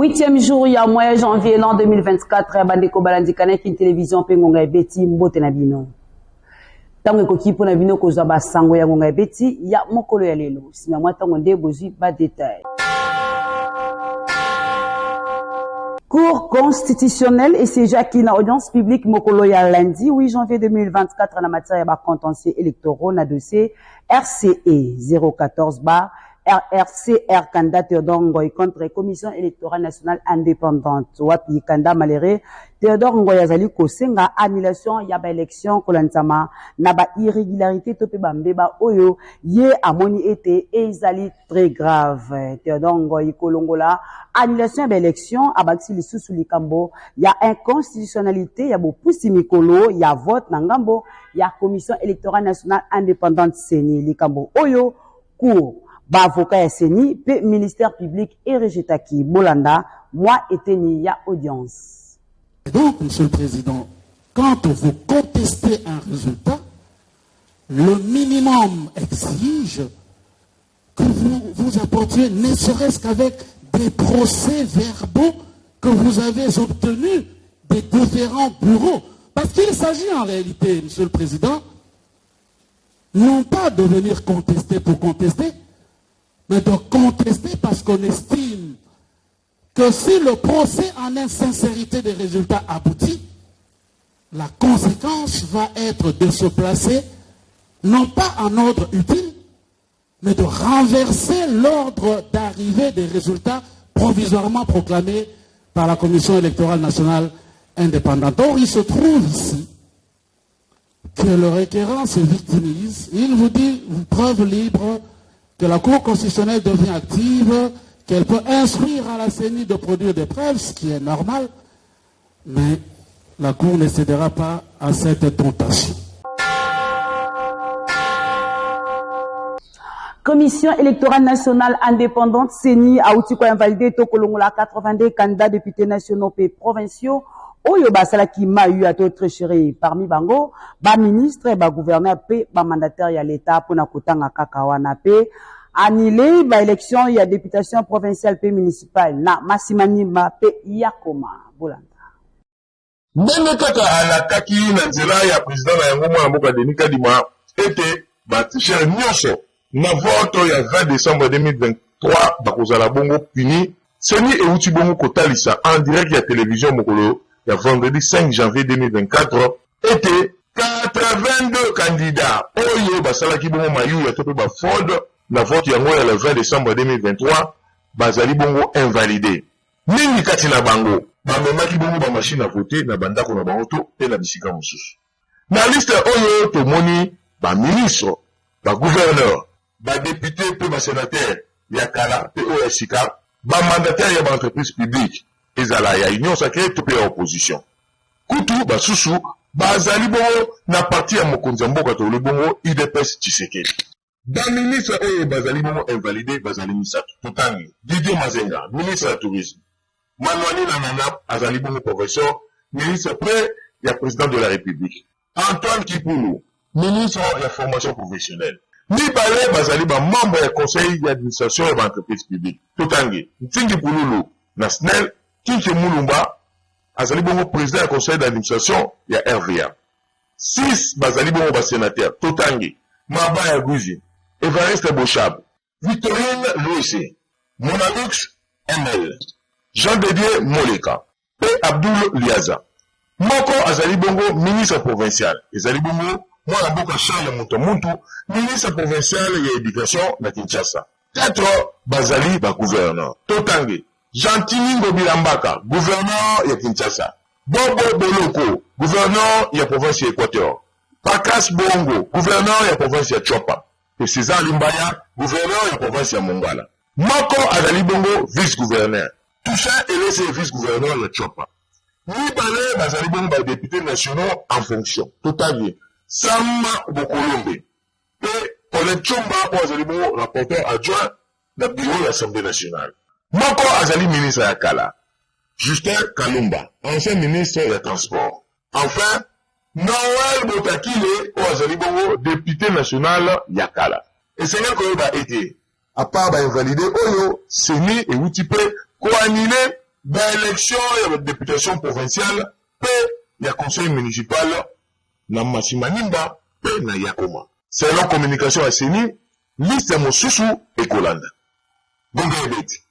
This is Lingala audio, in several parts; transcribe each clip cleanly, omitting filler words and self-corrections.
8e jour ya mois janvier l'an 2024 bandeko balandikana ki télévision pe ngonga ebeti mbote na bino. Tango ekoki pona bino kozwa basango ya ngonga ebeti ya mokolo ya lelo. Sima mwa tango nde bozwi ba détail. Cour constitutionnelle et c'est qui na audience publique mokolo ya lundi 8 janvier 2024 na matière ya contentieux électoraux na dossier RCE 014 bar RCR candidat Théodore Ngoy contre Commission électorale nationale indépendante. Wapi kanda maléré Théodore Ngoy azali kosenga annulation ya ba élection kolantama na ba irrégularité tope bambeba oyo ye amoni ete ezali très grave. Théodore Ngoy kolongola annulation ya ba élection abakisi lisusu likambo ya inconstitutionnalité ya bopusi mikolo ya vote na ngambo ya Commission électorale nationale indépendante CENI likambo oyo cour ba avocat ya CENI, pe ministère public et rejetaki Bolanda, moi eteni ya audience. Donc, Monsieur le Président, quand vous contestez un résultat, le minimum exige que vous apportiez, ne serait-ce qu'avec des procès-verbaux que vous avez obtenus des différents bureaux. Parce qu'il s'agit en réalité, Monsieur le Président, non pas de venir contester pour contester, mais de contester parce qu'on estime que si le procès en insincérité des résultats aboutit, la conséquence va être de se placer, non pas en ordre utile, mais de renverser l'ordre d'arrivée des résultats provisoirement proclamés par la Commission électorale nationale indépendante. Or, il se trouve ici que le requérant se victimise. Il vous dit, preuve libre, que la Cour constitutionnelle devient active, qu'elle peut instruire à la CENI de produire des preuves, ce qui est normal, mais la Cour ne cédera pas à cette tentation. Commission électorale nationale indépendante CENI a outil quoi invalidé Tokolongola 82 candidats députés nationaux et provinciaux. Oyo basala ki ma eu à d'autres chéris parmi bango ba ministre ba gouverneur pe ba mandataire ya l'état pour na kotanga kakawana pe annulé ba élection ya députation provinciale pe municipale na Masimani ma pe yakoma Bolanda. Ndenge kaka alakaki na nzela ya président na yango mwana mboka Denis Kadima ete ba tichere nyonso na vote ya 20 décembre 2023 bakozala bongo puni seni euti bongo kotalisa en direct ya télévision mokolo le vendredi 5 janvier 2024, était 82 candidats. Oyo basalaki bongo mayu ya tope ba Ford, la vote yango ya le 20 décembre 2023, bazali bongo invalidé. Mingi kati na bango, bamemaki bongo ba machine à voter na bandako na bango to pe na bisika mosusu. Na liste oyo tomoni ba ministre, ba gouverneur, ba député pe ba sénateur ya kala pe OSika, ba mandataire ya ba entreprise publique. Ezala ya union sacrée to pe ya opposition. Kutu basusu bazali bongo na parti ya mokonzi ya mboka to le bongo UDPS Tshisekedi. Ba ministre oyo bazali bongo invalidé bazali misato. Totangi Didier Mazenga, ministre ya tourisme. Manwani Nanana azali bongo professeur, ministre près ya président de la République. Antoine Kipulu, ministre ya formation professionnelle. Mibale bazali ba membre ya conseil d'administration ya entreprise publique. Totangi Ntingi Pululu na SNEL Kinke Mulumba, azali bongo président du conseil d'administration, il y a RVA. 6 bazali bongo ba sénateur, Totangi, Mabaya Gouzi, Evariste Bochab, Victorine Louissé, Monalux ML, Jean-Dédier Moleka, et Abdoul Liaza. Moko azali bongo ministre provincial, ezali bongo mwana mboka Charles Mutomuntu, ministre provincial ya éducation na Kinshasa. 4 bazali ba gouverneur, Totangi, Gentili Bilambaka, gouverneur ya Kinshasa. Bobo Boloko, gouverneur ya province ya Équateur. Pakas Bongo, gouverneur ya province ya Chopa. Et César Limbaya, gouverneur ya province ya Mongala. Moko azali bongo vice-gouverneur. Toussaint Elese vice-gouverneur ya Chopa. Nibale bazali bongo ba députés nationaux en fonction. Totalement. Sama Bokolombe. Et Colin Chomba, azali bongo rapporteur adjoint du bureau de l'Assemblée nationale. Moko azali ministre ya Kala. Justin Kalumba, ancien ministre ya transport. Enfin, Noël Botakile, azali bongo député national ya Kala. Et c'est là qu'on va aider. À part ba invalidé oyo, CENI et outil pe ko annulé élection ya députation provinciale pe ya conseil municipal na Masimanimba pe na Yakoma. Selon communication à Seni, liste ya mosusu ekolanda. Bonga ebeti.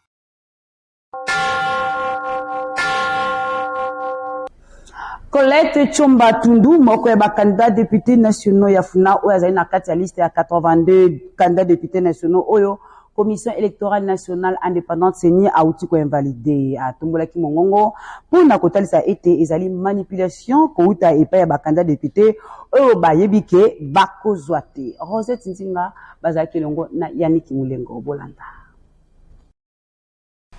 Colette Tchomba Tundu, moko ya candidat député national ya Funa oyo azali na kati ya liste ya 82 candidats députés nationaux oyo commission électorale nationale indépendante Seni auti ko invalidé atombolaki mongongo pona kotalisa ete ezali manipulation ko uta epa ya candidat député oyo bayebike bakozwa te. Rosette Nzinga bazaki longo na Yannick Mulengo bolanda.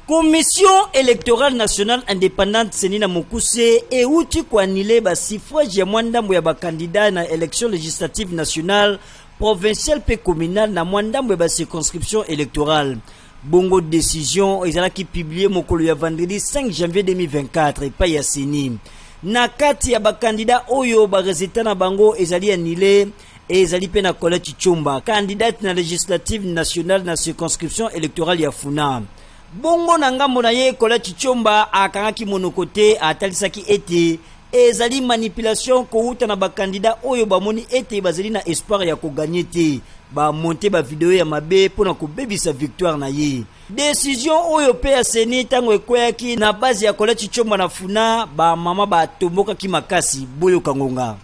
Commission électorale nationale indépendante Seni na Mokuse et outi ko annulé ba suffrage ya mwandambo ya ba candidat na élection législative nationale, provinciale pe communale na mwandambo ya ba circonscription électorale. Bongo décision ezala ki publié mokolo ya vendredi 5 janvier 2024 et pa ya Seni. Na kati ya ba candidat oyo ba résultat na bango ezali annulé et ezali pe na Colette Tchomba, candidate na législative nationale na circonscription électorale ya Funa. Bongo na ngambo na ye Colette Tchomba akangaki monokote atalisaki ete ezali manipulation kouta na ba candidat oyo bamoni ete bazali na espoir ya ko gagner te ba monter ba vidéo ya mabe pona ko bebisa victoire na ye. Décision oyo pe ya Seni tango ekweyaki na base ya Colette Tchomba na Funa ba mama ba tomboka ki makasi boyo kangonga.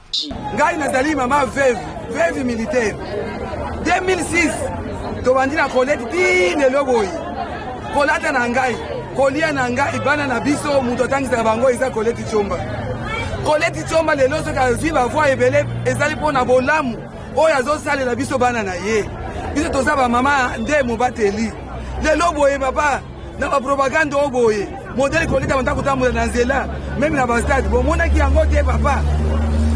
Ngai nazali mama veuve militaire 2006 to bandina Colette tine loboyi kolata na ngai kolia na ngai bana na biso muto tangisa bango isa Colette Tchomba. Colette Tchomba lelo soki azwi bavoi ebele ezali mpo na bolamu oyo azosalela biso bana na ye. Biso toza bamama nde mobateli lelo boye papa na bapropagande oyo boye modele Colette banta kotambola na nzela meme na bastade bomonaki yango te papa.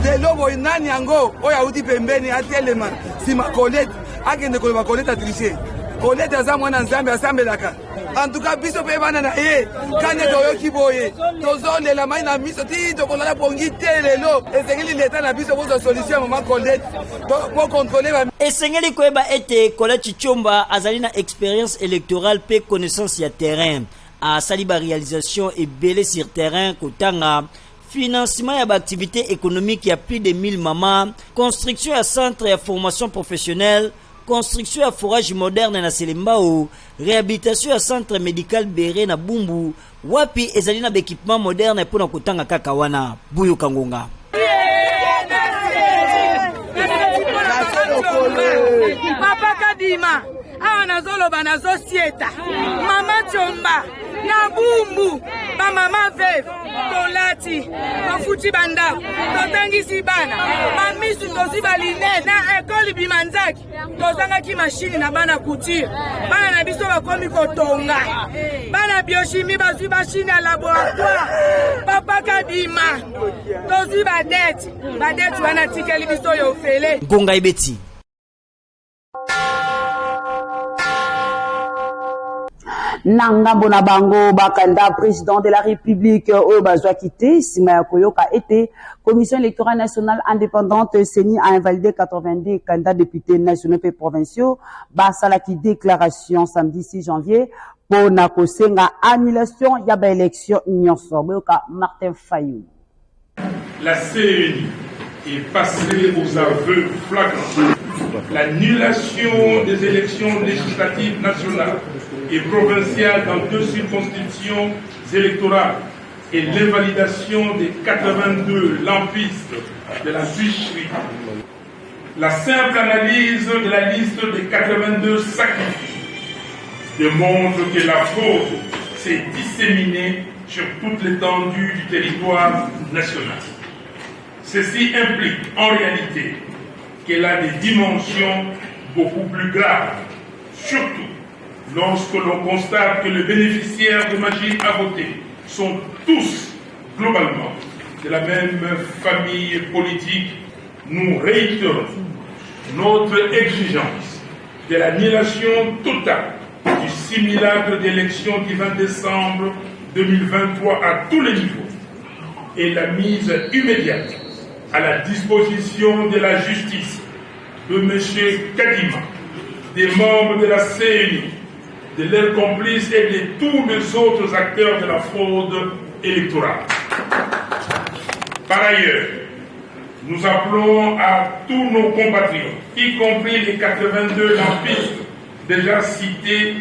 Lelo boye nani yango oyo auti pembeni atelema nsima Colette akende koloba Colette atriche. Colette aza mwana nzambe asambelaka. En tout cas, biso pe bana na ye kanye toyoki boye tozolela mai na miso ti tokolala pongi te lelo esengeli leta na biso bozo solution mama Colette pour contrôler ba esengeli koyeba ete Colette Tchomba azali na expérience électorale pe connaissance ya terrain a sali ba réalisation et belé sur terrain kotanga financement ya ba activité économique ya plus de 1000 mamans, construction ya centre ya formation professionnelle, construction ya forage moderne na Selembao, réhabilitation ya centre médical Béré na Bumbu, wapi ezali na équipement moderne pour na kotanga kaka wana Buyo Kangonga. Papa Kadima, awa nazoloba nazosieta mama Tchomba na Bumbu ba mama veuve tolati tofuti banda totangisi bana mamisu tozi baline na ekoli bimanzaki tozangaki mashini na bana couture bana na biso bakomi kotonga bana biochimie bazwi mashini ya laboratoire. Papa Kadima tozwi badeti wana tikeli biso yo fele Gonga Ibeti. Nangambo na bango bakanda président de la République oyo bazwa kité sima ya koyoka ete commission électorale nationale indépendante Seni a invalidé 82 candidats députés nationaux et provinciaux basalaki déclaration samedi 6 janvier pour na kosenga annulation ya ba élection nyonso boyoka Martin Fayou. La CENI est passée aux aveux flagrants. L'annulation des élections législatives nationales et provinciales dans 2 circonscriptions électorales et l'invalidation des 82 lampistes de la tricherie. La simple analyse de la liste des 82 sacrifiés démontre que la fraude s'est disséminée sur toute l'étendue du territoire national. Ceci implique en réalité qu'elle a des dimensions beaucoup plus graves, surtout lorsque l'on constate que les bénéficiaires de machines à voter sont tous globalement de la même famille politique. Nous réitérons notre exigence de l'annulation totale du simulacre d'élection du 20 décembre 2023 à tous les niveaux et la mise immédiate à la disposition de la justice de M. Kadima, des membres de la CENI de leurs complices et de tous les autres acteurs de la fraude électorale. Par ailleurs, nous appelons à tous nos compatriotes, y compris les 82 lampistes déjà cités,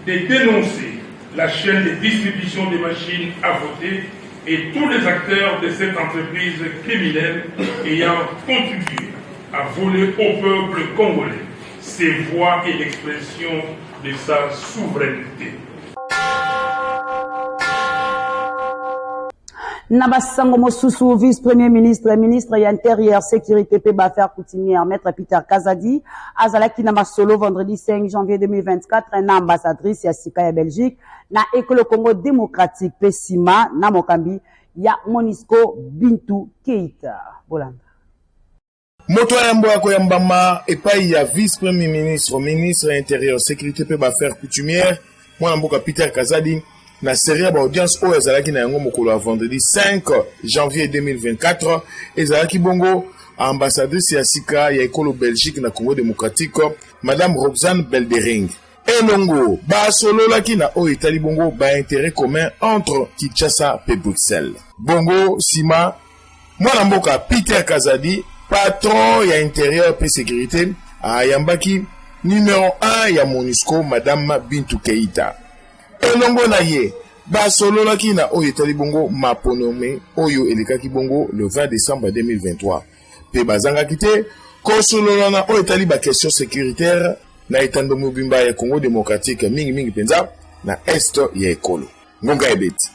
de dénoncer la chaîne de distribution des machines à voter et tous les acteurs de cette entreprise criminelle ayant contribué à voler au peuple congolais ses voix et l'expression de sa souveraineté. Nabasango Mosusu, vice-premier ministre, ministre et intérieur, sécurité, paix, affaires coutumières, maître Peter Kazadi, Azalaki Namasolo, vendredi 5 janvier 2024, un ambassadrice, Yassika ya Belgique, na École Congo démocratique, Pessima, na Mokambi, ya Monisco Bintou Keita. Bolanda. Moto Yambo Akoyambama, epai ya vice-premier ministre, ministre intérieur, sécurité, paix, affaires coutumières, moi Mboka Peter Kazadi, na série d'audience au ezalaki na yango mokolo vendredi 5 janvier 2024 ezalaki bongo ambassadrice ya sika ya ekolo Belgique na Congo démocratique madame Roxane Beldering elongo ba sololaki na o etali bongo ba intérêt commun entre Kinshasa et Bruxelles bongo sima mwana mboka Peter Kazadi patron ya intérieur et sécurité ayambaki numéro 1 ya Monisco madame Bintou Keita elongo na ye basololaki na oyo etali bongo maponome oyo elekaki bongo le 20 décembre 2023 pe bazangaki te kosolola na oyo etali ba question sécuritaire na etando mobimba ya Congo démocratique mingi penza na est ya ekolo ngonga ebeti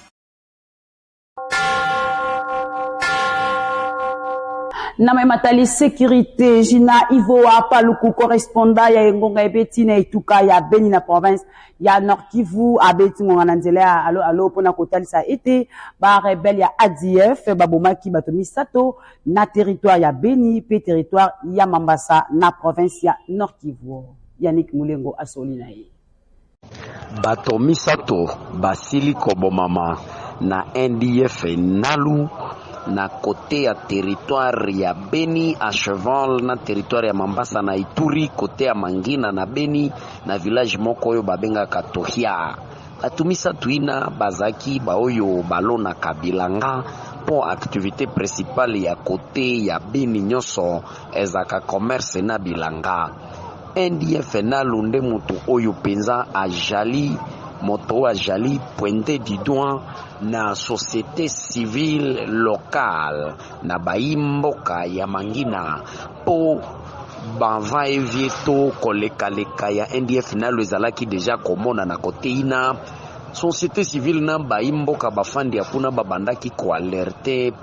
Nama matali sécurité Jina Ivoa Paluku correspondant ya ngonga ebeti na ituka ya Beni na province ya Nord Kivu abeti ngona nzela alo pona kotalisa ete ba rebelle ya ADF babomaki bato misato na territoire ya Beni pe territoire ya Mambasa na province ya Nord Kivu. Yannick Mulengo asoli na ye. Bato misato basili kobomama na NDF nalu na côté ya territoire ya Beni à cheval na territoire ya Mambasa na Ituri côté ya Mangina na Beni na village moko oyo babenga Katohia atumisa tuina bazaki ba oyo balona kabilanga po activité principale ya côté ya Beni nyoso ezaka commerce na bilanga NDF na lunde mutu oyo penza ajali moto ajali pointé du doigt na société civile locale na baimboka ya Mangina po banva evieto koleka ya NDF na lezalaki deja komona na kote ina société civile na baimboka bafandi akuna babandaki ko alerte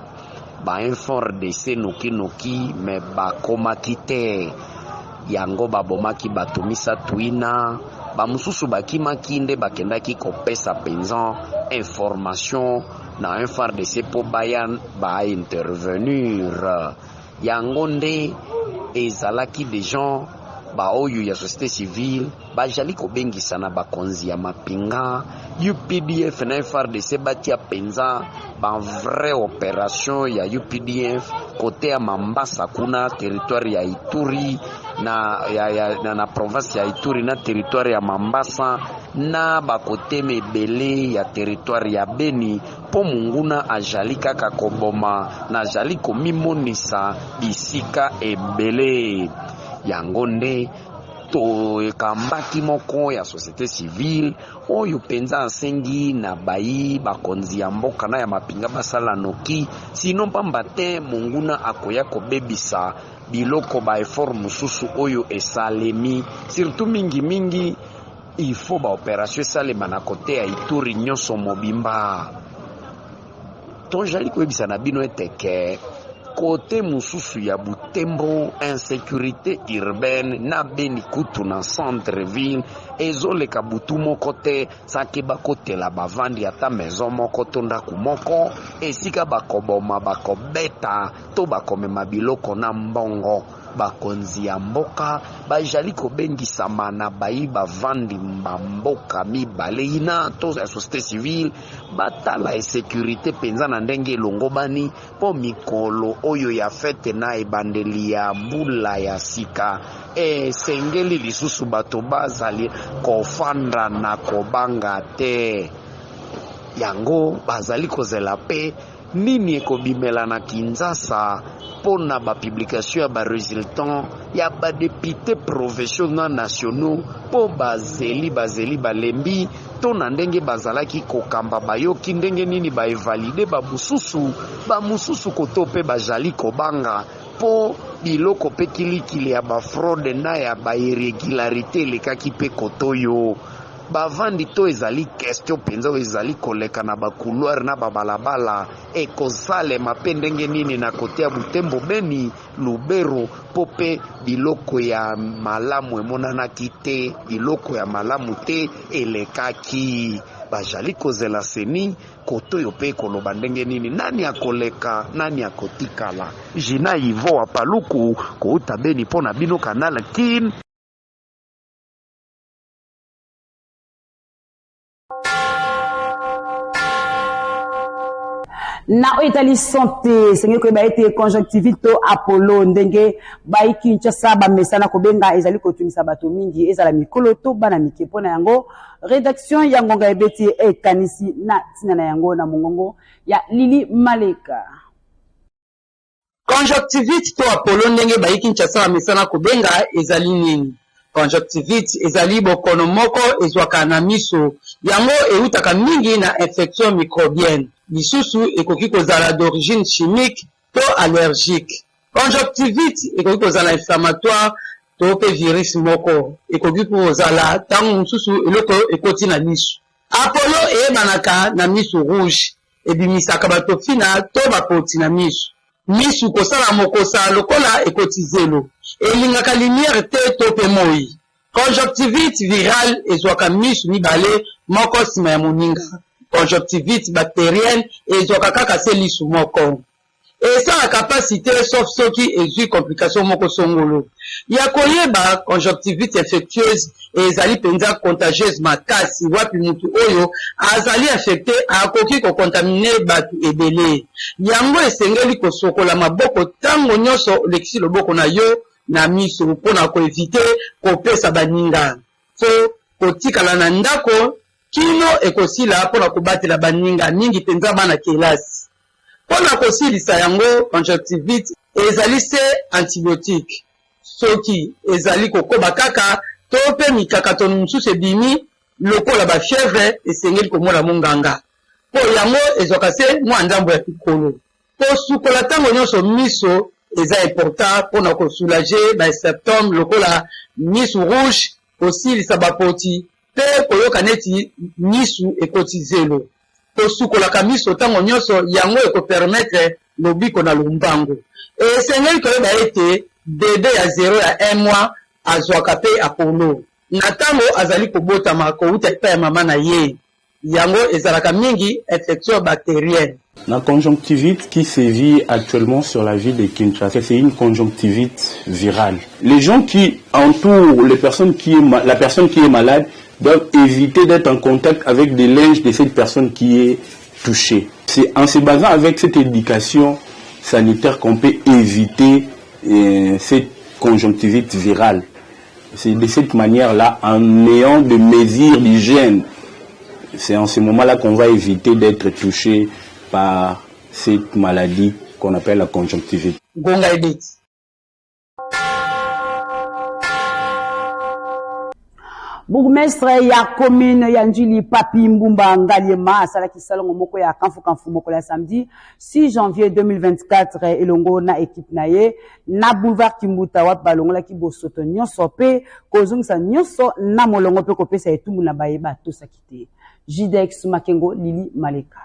ba infor de noki me bakomaki te yango babomaki batumisa tuina bamususu bakimaki nde bakendaki kopesa penza information na un FARDC po bayan ba intervenir yango nde ezalaki des gens ba oyo ya société civile bajali kobengisa na bakonzi ya mapinga UPDF na FARDC batia penza ba vraie opération ya UPDF côté ya Mambasa kuna territoire ya Ituri na province ya Ituri na territoire ya Mambasa na bakote mebele ya territoire ya Beni po munguna ajali kaka koboma na ajali komimonisa bisika ebele yango nde to ekambaki moko ya société civile oyo penza asengi na bayi bakonzi ya mboka na ya mapinga basala noki sino pamba te munguna akoya kobebisa biloko ba effort mususu oyo esalemi surtout mingi il faut ba opération esalema na kote ya Ituri nyonso mobimba to jali kobebisa na bino eteke côté mususu ya Butembo insécurité urbaine na Beni kutu na centre ville ezoleka butu moko te sake bakotela bavandi ata maison moko to ndaku moko esika bakoboma bakobeta to bakomema biloko na mbongo bakonzi ya mboka bazali kobengisama na bayi bavandi mboka mibale ina to ya société civile batala sécurité penza na ndenge elongobani po mikolo oyo ya fete na ebandeli ya mbula ya sika sengeli lisusu bato bazali kofanda na kobanga te yango bazali kozela pe nini ekobimela na Kinshasa pona ba publication ya ba resultant ya ba député provinciaux nationaux po bazeli balembi to na ndenge bazalaki kokamba bayoki ndenge nini ba evalide ba mususu koto pe bazali kobanga po biloko pe kilikili ya ba fraude na ya ba irrégularité lekaki pe kotoyo bavandi to ezali question penza ezali koleka na ba couloir na ba balabala ekozale mapendenge nini na kote ya Butembo Beni Lubero pope biloko ya malamu emonanaki te biloko ya malamu te elekaki bajali kozela seni koto yo pe koloba ndenge nini nani akoleka nani akotikala jina Ivo apaluku kouta Beni pona bino kanala kin na etali santé senge ko ba été conjonctivite Apollo ndenge ba Kinshasa ba mesana ko benga ezali ko tumisa bato mingi ezala mikolo to bana mike pona yango rédaction ya ngonga ebeti ekanisi na tina na yango na mongongo ya Lili Maleka. Conjonctivite to Apollo ndenge ba Kinshasa ba mesana ko benga ezali nini? Conjonctivite ezali bokono moko ezwaka na miso yango eutaka mingi na infection microbienne lisusu ekoki kozala d'origine chimique to allergique. Conjonctivite ekoki kozala inflammatoire to pe virus moko ekoki kozala tango mususu eloko ekoti na miso. Apollo eyebanaka na miso rouge ebimisaka bato fina to bapoti na miso. Misu kosala mokosa lokola ekoti zelo elingaka lumière te to pe moi. Conjonctivite virale ezwaka misu mibale moko sima ya moninga. Conjonctivite bactérienne ezwaka kaka se lisu moko. Esa capacité sauf soki ezwi complication moko songolo. Ya koyeba conjonctivite infectieuse ezali penza contagieuse makasi wapi mutu oyo azali infecté akoki ko contaminer batu ebele. Yango esengeli kosokola maboko tango nyonso lekisi loboko na yo na miso mpona ko éviter kopesa baninga. So kotikala na ndako kino ekosila mpona kobatela baninga mingi penza bana kelasi. Pona kosilisa yango conjonctivite ezali se antibiotique. Soki ezali kokoba kaka to pe mikakato mususu ebimi lokola ba fièvre esengeli komona monganga. Po yango ezwaka se mwa ndambo ya pikolo. Po sukola tango nyonso miso eza important pona kosoulager ba symptômes lokola misu rouge kosilisa bapoti pe koyoka neti misu ekoti zelo. Kosukolaka miso tango nyonso yango ekopermettre lobiko na lumbango. Esengeli koyeba ete bebe ya 0 ya 1 mois azwaka pe Apollo. Na tango azali kobotama kouta epai ya mama na ye. Yango ezalaka mingi infection bactérienne. La conjonctivite qui sévit actuellement sur la ville de Kinshasa, c'est une conjonctivite virale. Les gens qui entourent la personne qui est malade doivent éviter d'être en contact avec des linges de cette personne qui est touchée. C'est en se basant avec cette éducation sanitaire qu'on peut éviter cette conjonctivite virale. C'est de cette manière-là, en ayant des mesures d'hygiène, c'est en ce moment-là qu'on va éviter d'être touché par cette maladie qu'on appelle la conjonctivite. Bourgmestre ya commune ya Njili Papi Mbumba Ngaliema asalaki salongo moko ya kanfu moko la samedi 6 janvier 2024 elongo na équipe na ye na boulevard Kimbuta wa balongola ki bosoto nyonso pe kozungisa nyonso na molongo pe kopesa etumbu na bayeba to sakite. Jidex Makengo Lili Maleka.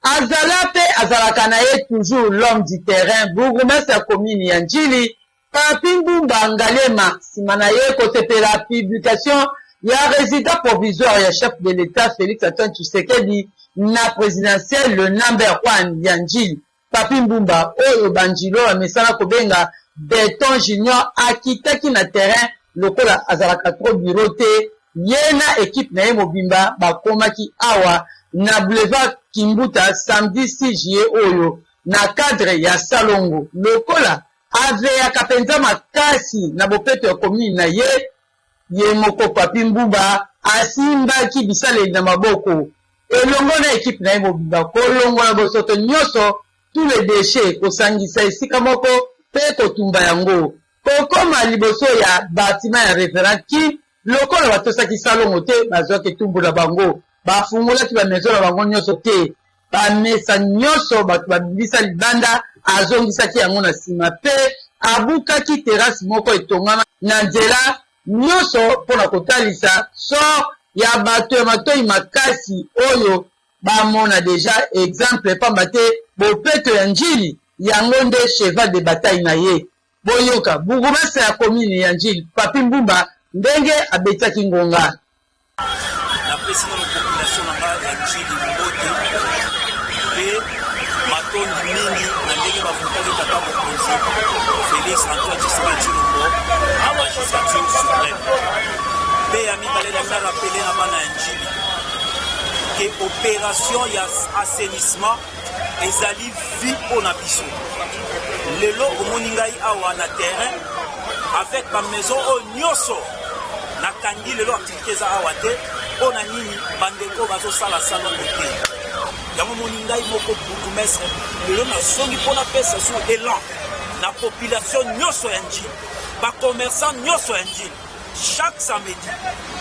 Azala pe azalaka na ye toujours l'homme du terrain bourgmestre ya commune ya Njili Papi Mbumba Ngaliema simana ye kosepela publication ya résident provisoire ya chef de l'État Félix Antoine Tshisekedi na présidentiel le number 1 ya Njili Papi Mbumba oyo banjilo amesala kobenga Béton Junior akitaki na terrain lokola azalaka trop bureau te yena équipe na ye mobimba bakomaki awa na boulevard Kimbuta samedi 6 juillet oyo na cadre ya Salongo lokola aveyaka penza makasi na bopeto ya commune na ye moko Papi Mbumba asimbaki bisaleli na maboko elongo na équipe na ye mobimba kolongola bosoto nyonso tous les déchets kosangisa esika moko pe kotumba yango kokoma liboso ya batima ya référent ki lokola batosaki Salongo te bazwaki etumbu na bango bafungolaki bamezo na bango nyonso te bamesa nyonso bato babimisa libanda azongisaki yango na nsima pe abukaki terrasse moko etongama na nzela nyonso mpona kotalisa sort ya bato ya matoi makasi oyo bamona deja exemple pamba te bopeto ya njili yango nde cheval de bataille na ye boyoka bugumasa ya commune ya njili Papi Mbumba ndenge abetaki ngonga napesi na population na ya njili mbote pe matondi mingi na ndenge bafutaki tata mokonzi Félix Antoine Tshisekedi Tshilombo na magistrature suprême pe ya mibale na nga rappele na bana ya njili ke opération ya assainissement ezali vi mpona biso lelo omoni ngai awa na terrain avec bamaison oyo nyonso nakangi lelo activité eza awa te mpona nini bandeko bazosala Salongo te yango omoni ngai moko bourgmestre lelo nasongi mpona pesa sur élan na population nyonso ya njili bacommerçant nyonso ya njili chaque samedi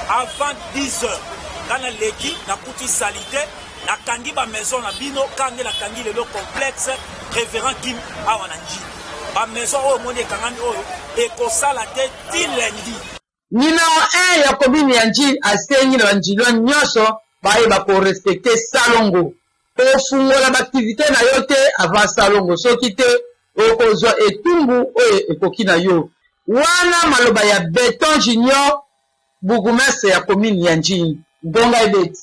avant 10 heures kana leki nakuti salite nakangi bamaison na bino kande nakangi lelo complexe révérend Kim awa na njili bamaison oyo omoni ekangami oyo ekosala te ti lendi numéro 1 ya commune ya njili asengi na banjilo nyonso bayeba korespecte Salongo ofungola baaktivité na yo te avant Salongo soki te okozwa etumbu oyo ekoki na yo wana maloba ya Béton Junior bourgmestre ya commune ya njili Ngonga Ebeti.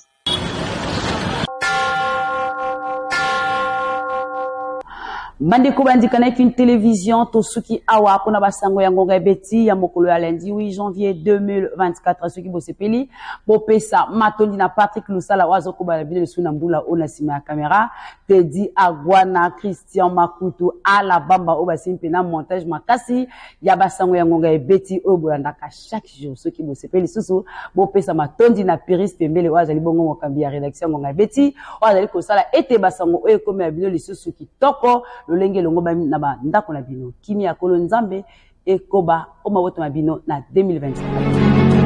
Bandeko bandika na une télévision tosuki awa pona basango ya Ngonga Ebeti ya mokolo ya lundi 8 janvier 2024 soki bosepeli bopesa matondi na Patrick Lusala wazo ko bala bile suna mbula ona sima ya caméra Teddy Agwana Christian Makutu ala bamba o basimpe na montage makasi ya basango ya Ngonga Ebeti o bolandaka chaque jour soki bosepeli susu bopesa matondi na Piris Pembele waza libongo mokambi ya rédaction Ngonga Ebeti waza ko sala ete basango o comme ya bile lisusu kitoko lolenge longo ba na ba ndako na bino kimi ya kolo nzambe ekoba o maboto mabino na 2024.